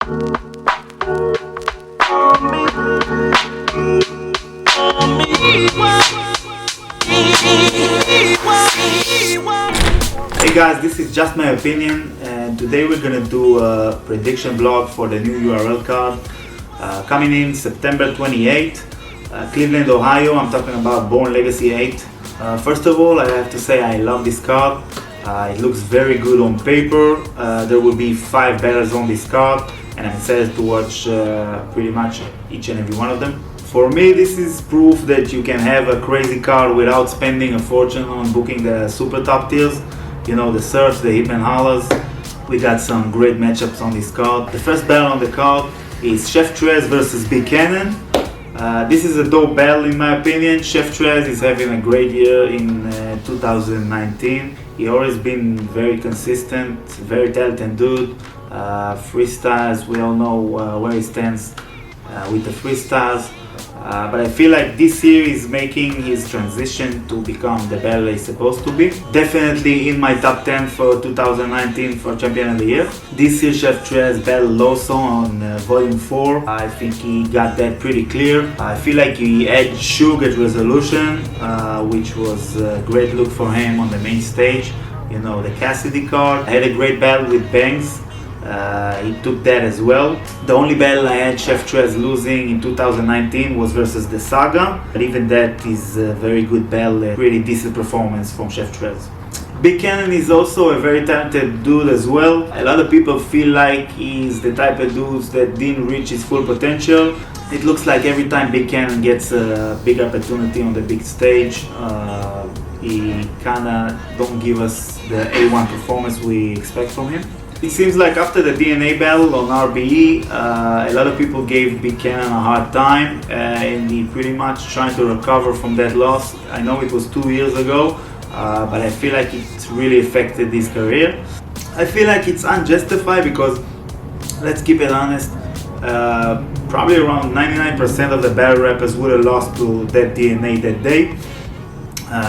Hey guys, this is just my opinion, and today we're gonna do a prediction blog for the new URL card coming in September 28th, Cleveland, Ohio. I'm talking about Born Legacy 8. First of all, I have to say I love this card. It looks very good on paper. There will be 5 battles on this card, and I'm excited to watch pretty much each and every one of them. For me, this is proof that you can have a crazy card without spending a fortune on booking the super top tiers. You know, the Surfs, the Hitman Hollers. We got some great matchups on this card. The first battle on the card is Chef TREZ versus Big Cannon. This is a dope battle in my opinion. Chef TREZ is having a great year in 2019. He always been very consistent, very talented dude. Freestyles, we all know where he stands with the freestyles. But I feel like this year is making his transition to become the battle he's supposed to be. Definitely in my top 10 for 2019 for Champion of the Year. This year Chef TREZ battled Loso on Volume 4. I think he got that pretty clear. I feel like he edged Shug at Resolution, which was a great look for him on the main stage. You know, the Cassidy card. I had a great battle with Banks. He took that as well. The only battle I had Chef TREZ losing in 2019 was versus the Saga, but even that is a very good battle, a pretty decent performance from Chef TREZ. Big Cannon is also a very talented dude as well. A lot of people feel like he's the type of dudes that didn't reach his full potential. It looks like every time Big Cannon gets a big opportunity on the big stage, he kinda don't give us the A1 performance we expect from him. It seems like after the DNA battle on RBE, a lot of people gave Big Cannon a hard time, and he pretty much trying to recover from that loss. I know it was 2 years ago, but I feel like it really affected his career. I feel like it's unjustified because, let's keep it honest, probably around 99% of the battle rappers would have lost to that DNA that day.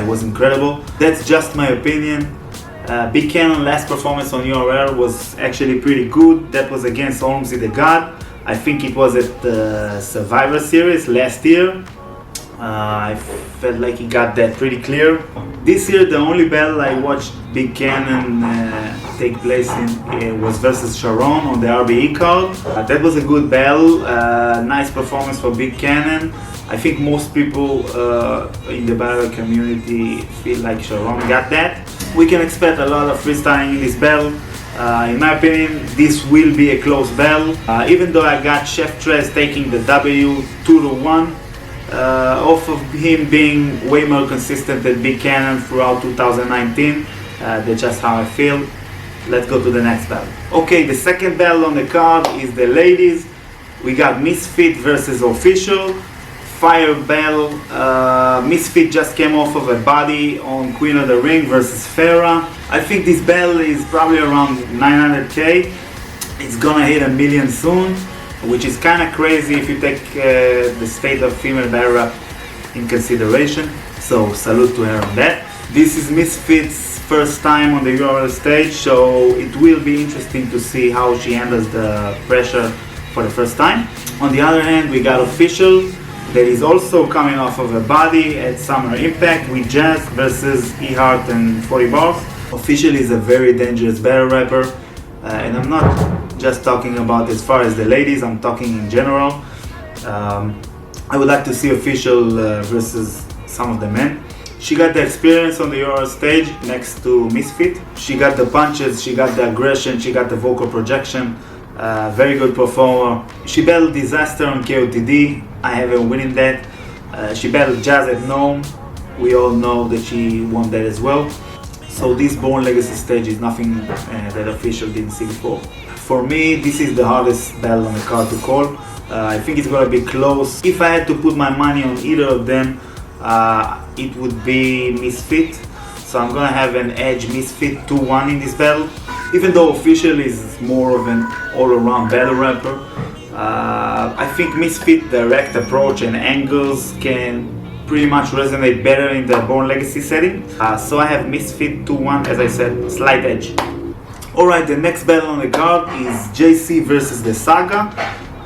It was incredible. That's just my opinion. Big Cannon last performance on URL was actually pretty good. That was against Ormsy the God. I think it was at the Survivor Series last year. I felt like he got that pretty clear. This year the only battle I watched Big Cannon take place in was versus Sharon on the RBE card. That was a good battle, nice performance for Big Cannon. I think most people in the battle community feel like Sharon got that. We can expect a lot of freestyling in this battle. In my opinion, this will be a close battle. Even though I got Chef TREZ taking the W 2-1, off of him being way more consistent than Big Cannon throughout 2019. That's just how I feel. Let's go to the next battle. Okay, the second battle on the card is the ladies. We got Misfit versus Official. Fire battle. Misfit just came off of a body on Queen of the Ring versus Farah. I think this battle is probably around 900k. It's gonna hit 1 million soon, which is kind of crazy if you take the state of female battle rap in consideration. So salute to her on that. This is Misfit's first time on the URL stage, so it will be interesting to see how she handles the pressure for the first time. On the other hand, we got Official that is also coming off of a body at Summer Impact with Jazz versus E-Heart and 40 Bars. Official is a very dangerous battle rapper, and I'm not just talking about as far as the ladies, I'm talking in general. I would like to see Official versus some of the men. She got the experience on the URL stage next to Misfit. She got the punches, she got the aggression, she got the vocal projection. Very good performer. She battled Disaster on KOTD. I have her winning that. She battled Jazz at Gnome. We all know that she won that as well. So this Born Legacy stage is nothing that Official didn't see before. For me, this is the hardest battle on the card to call. I think it's gonna be close. If I had to put my money on either of them, it would be Misfit. So I'm gonna have an edge Misfit 2-1 in this battle. Even though Official is more of an all-around battle rapper, I think Misfit direct approach and angles can pretty much resonate better in the Born Legacy setting. So I have Misfit 2-1, as I said, slight edge. Alright, the next battle on the card is JC versus the Saga.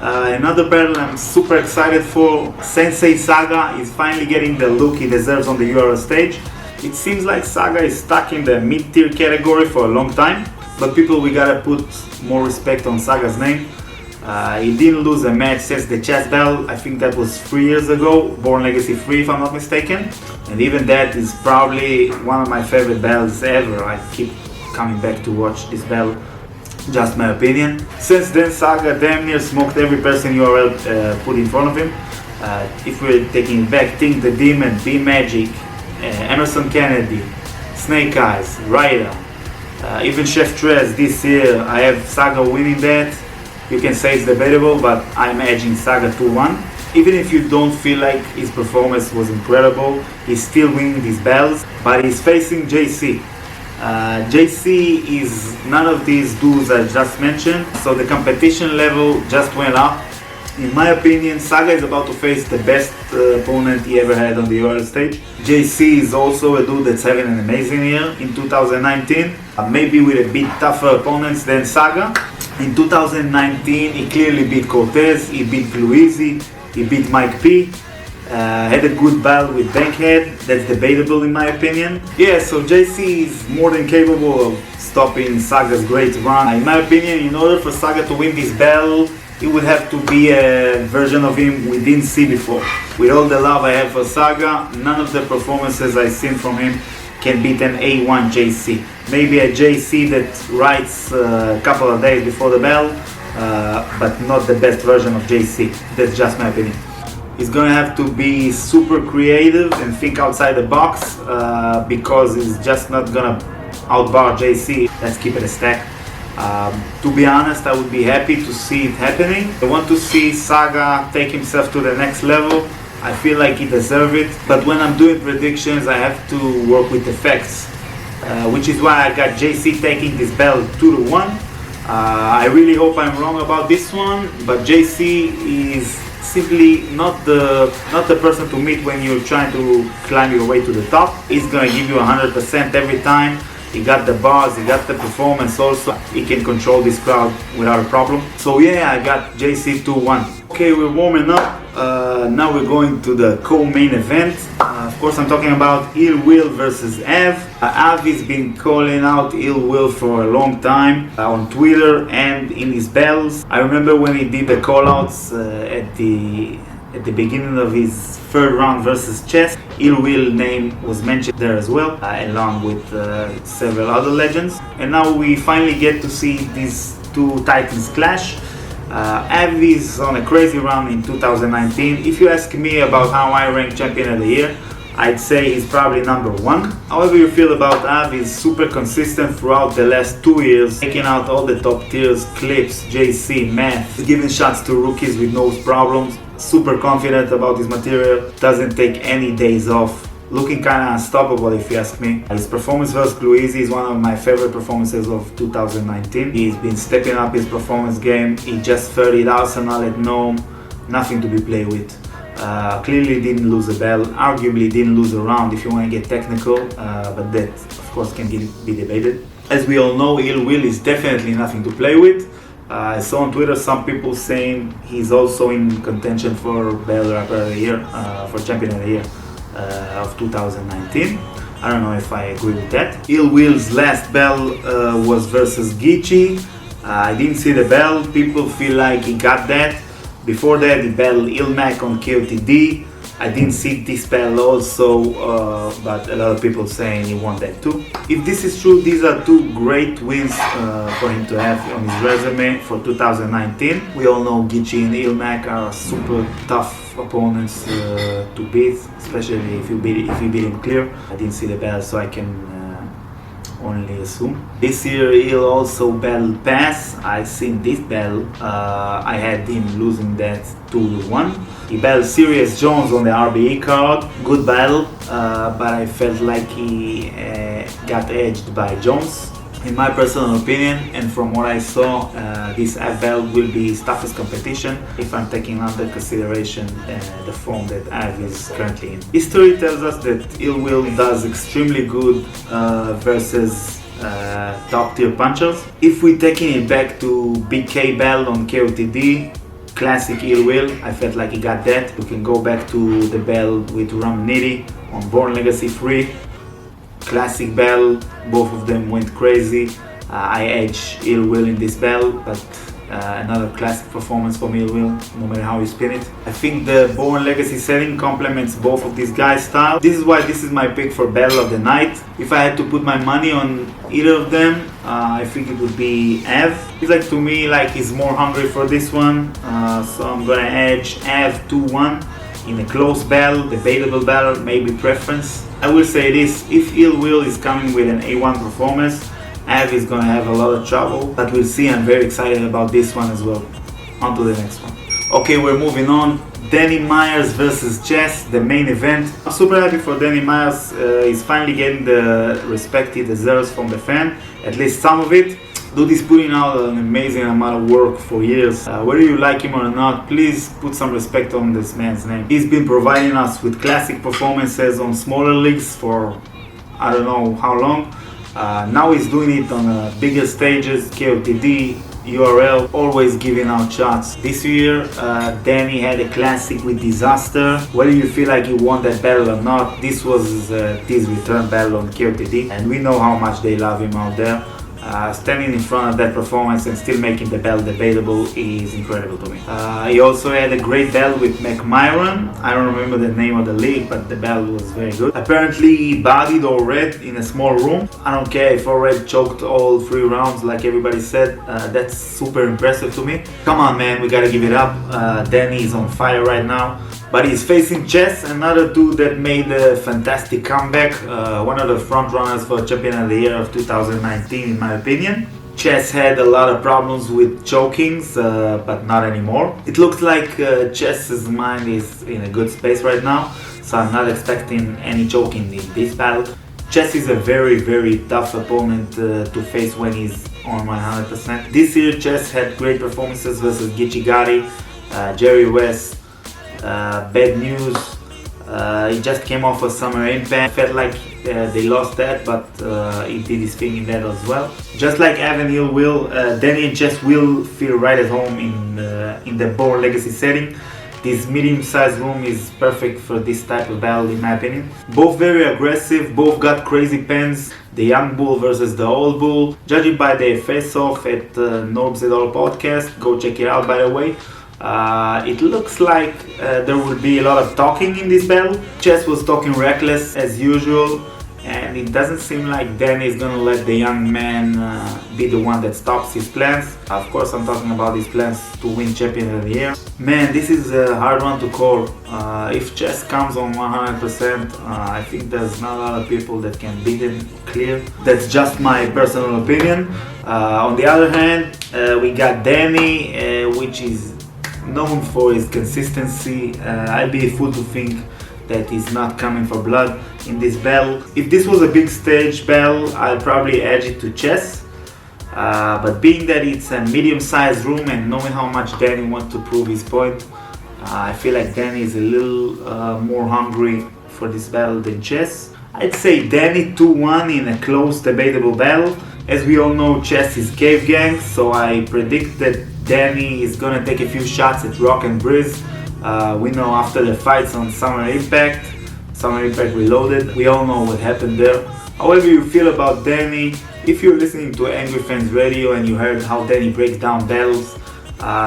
Another battle I'm super excited for. Sensei Saga is finally getting the look he deserves on the URL stage. It seems like Saga is stuck in the mid-tier category for a long time, but people, we gotta put more respect on Saga's name. He didn't lose a match since the chess battle. I think that was 3 years ago, Born Legacy 3 if I'm not mistaken. And even that is probably one of my favorite battles ever. I keep coming back to watch this battle, just my opinion. Since then, Saga damn near smoked every person URL put in front of him. If we're taking it back, Think the Demon, B-Magic, Emerson Kennedy, Snake Eyes, Ryder, even Chef TREZ this year, I have Saga winning that. You can say it's debatable, but I'm edging Saga 2-1. Even if you don't feel like his performance was incredible, he's still winning these battles, but he's facing JC. JC is none of these dudes I just mentioned, so the competition level just went up. In my opinion, Saga is about to face the best opponent he ever had on the URL stage. JC is also a dude that's having an amazing year in 2019, maybe with a bit tougher opponents than Saga. In 2019, he clearly beat Cortez, he beat Gluizzi, he beat Mike P. Had a good battle with Bankhead, that's debatable in my opinion. Yeah, so JC is more than capable of stopping Saga's great run. In my opinion, in order for Saga to win this battle, it would have to be a version of him we didn't see before. With all the love I have for Saga, none of the performances I've seen from him can beat an A1 JC. Maybe a JC that writes a couple of days before the battle, but not the best version of JC. That's just my opinion. He's gonna have to be super creative and think outside the box because he's just not gonna outbar JC. Let's keep it a stack. To be honest, I would be happy to see it happening. I want to see Saga take himself to the next level. I feel like he deserves it, but when I'm doing predictions, I have to work with the facts, which is why I got JC taking this battle 2-1. I really hope I'm wrong about this one, but JC is simply not the person to meet when you're trying to climb your way to the top. He's gonna give you 100% every time. He got the bars, he got the performance also. He can control this crowd without a problem. So yeah, I got JC 2-1. Okay, we're warming up. Now we're going to the co-main event. Of course, I'm talking about Ill Will versus Av. Av has been calling out Ill Will for a long time on Twitter and in his battles. I remember when he did the callouts at the beginning of his third round versus Chess. Ill Will name was mentioned there as well, along with several other legends. And now we finally get to see these two titans clash. Av is on a crazy run in 2019. If you ask me about how I rank Champion of the Year, I'd say he's probably number 1. However you feel about Av, he's super consistent throughout the last 2 years, taking out all the top tiers, Clips, JC, Math. He's giving shots to rookies with no problems. Super confident about his material, doesn't take any days off. Looking kinda unstoppable if you ask me. His performance versus Gluizzi is one of my favorite performances of 2019. He's been stepping up his performance game. He just 30'd Arsenal at Gnome, nothing to be played with. Clearly didn't lose a battle, arguably didn't lose a round if you want to get technical, but that of course can be debated. As we all know, Ill Will is definitely nothing to play with. I saw on Twitter some people saying he's also in contention for Battle Rapper of the Year, for Champion of the Year of 2019. I don't know if I agree with that. Ill Will's last battle was versus Geechee. I didn't see the battle, people feel like he got that. Before that, he battled Ilmac on KOTD. I didn't see this battle also, but a lot of people saying he won that too. If this is true, these are two great wins for him to have on his resume for 2019. We all know Geechee and Ilmac are super tough opponents to beat, especially if you beat him clear. I didn't see the battle, so I can only assume. This year he'll also battle Pass. I seen this battle. I had him losing that 2-1. He battled Sirius Jones on the RBE card. Good battle, but I felt like he got edged by Jones. In my personal opinion, and from what I saw, this battle will be his toughest competition if I'm taking under consideration the form that Av is currently in. History tells us that Ill Will does extremely good versus top tier punchers. If we're taking it back to BK belt on KOTD, classic Ill Will, I felt like he got that. We can go back to the belt with Nitty on Born Legacy 3. Classic belt, both of them went crazy. I edge Ill Will in this belt, but another classic performance from Ill Will, no matter how you spin it. I think the Born Legacy setting complements both of these guys' style. This is why this is my pick for Battle of the Night. If I had to put my money on either of them, I think it would be Av. He's like, to me, like he's more hungry for this one, so I'm gonna edge Av 2-1 in a close battle, debatable battle, maybe preference. I will say this, if Ill Will is coming with an A1 performance, Av is gonna have a lot of trouble, but we'll see. I'm very excited about this one as well. On to the next one. Okay, we're moving on. Danny Myers versus TREZ, the main event. I'm super happy for Danny Myers. He's finally getting the respect he deserves from the fan, at least some of it. Dude is putting out an amazing amount of work for years. Whether you like him or not, please put some respect on this man's name. He's been providing us with classic performances on smaller leagues for I don't know how long. Now he's doing it on bigger stages, KOTD, URL, always giving out shots. This year, Danny had a classic with Disaster. Whether you feel like he won that battle or not, this was his return battle on KOTD, and we know how much they love him out there. Standing in front of that performance and still making the battle debatable is incredible to me. He also had a great battle with McMyron. I don't remember the name of the league, but the battle was very good. Apparently he bodied Red in a small room. I don't care if Red choked all 3 rounds like everybody said. That's super impressive to me. Come on man, we gotta give it up. Danny is on fire right now. But he's facing TREZ, another dude that made a fantastic comeback, one of the front runners for Champion of the Year of 2019 in my opinion. TREZ had a lot of problems with chokings, but not anymore. It looks like TREZ's mind is in a good space right now, so I'm not expecting any choking in this battle. TREZ is a very tough opponent to face when he's on 100%. This year TREZ had great performances versus Gichigari, Jerry West, Bad News. He just came off a Summer Impact. Felt like they lost that, but he did his thing in that as well. Just like Av and Ill Will, Danny and TREZ will feel right at home in the Born Legacy setting. This medium-sized room is perfect for this type of battle in my opinion. Both very aggressive, both got crazy pens. The young bull versus the old bull. Judging by their face-off at Norbs et al. Podcast, go check it out by the way. It looks like there will be a lot of talking in this battle. TREZ was talking reckless as usual, and it doesn't seem like Danny is gonna let the young man be the one that stops his plans. Of course I'm talking about his plans to win Champion of the Year. Man, this is a hard one to call. If TREZ comes on 100%, I think there's not a lot of people that can beat him clear. That's just my personal opinion. On the other hand, we got Danny, which is known for his consistency. I'd be a fool to think that he's not coming for blood in this battle. If this was a big stage battle, I'd probably edge it to TREZ. But being that it's a medium-sized room and knowing how much Danny wants to prove his point, I feel like Danny is a little more hungry for this battle than TREZ. I'd say Danny 2-1 in a close debatable battle. As we all know, TREZ is Cave Gang, so I predict that Danny is gonna take a few shots at Rock and Breeze. We know after the fights on Summer Impact Reloaded, we all know what happened there. However you feel about Danny, if you're listening to Angry Fans Radio and you heard how Danny breaks down battles,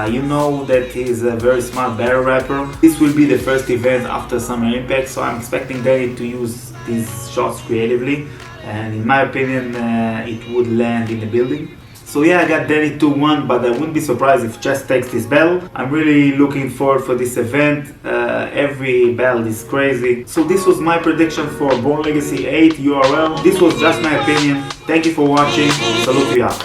you know that he's a very smart battle rapper. This will be the first event after Summer Impact, so I'm expecting Danny to use these shots creatively, and in my opinion it would land in the building. So yeah, I got Danny 2-1, but I wouldn't be surprised if TREZ takes this battle. I'm really looking forward for this event. Every battle is crazy. So this was my prediction for Born Legacy 8 URL. This was just my opinion. Thank you for watching. Salute, you out.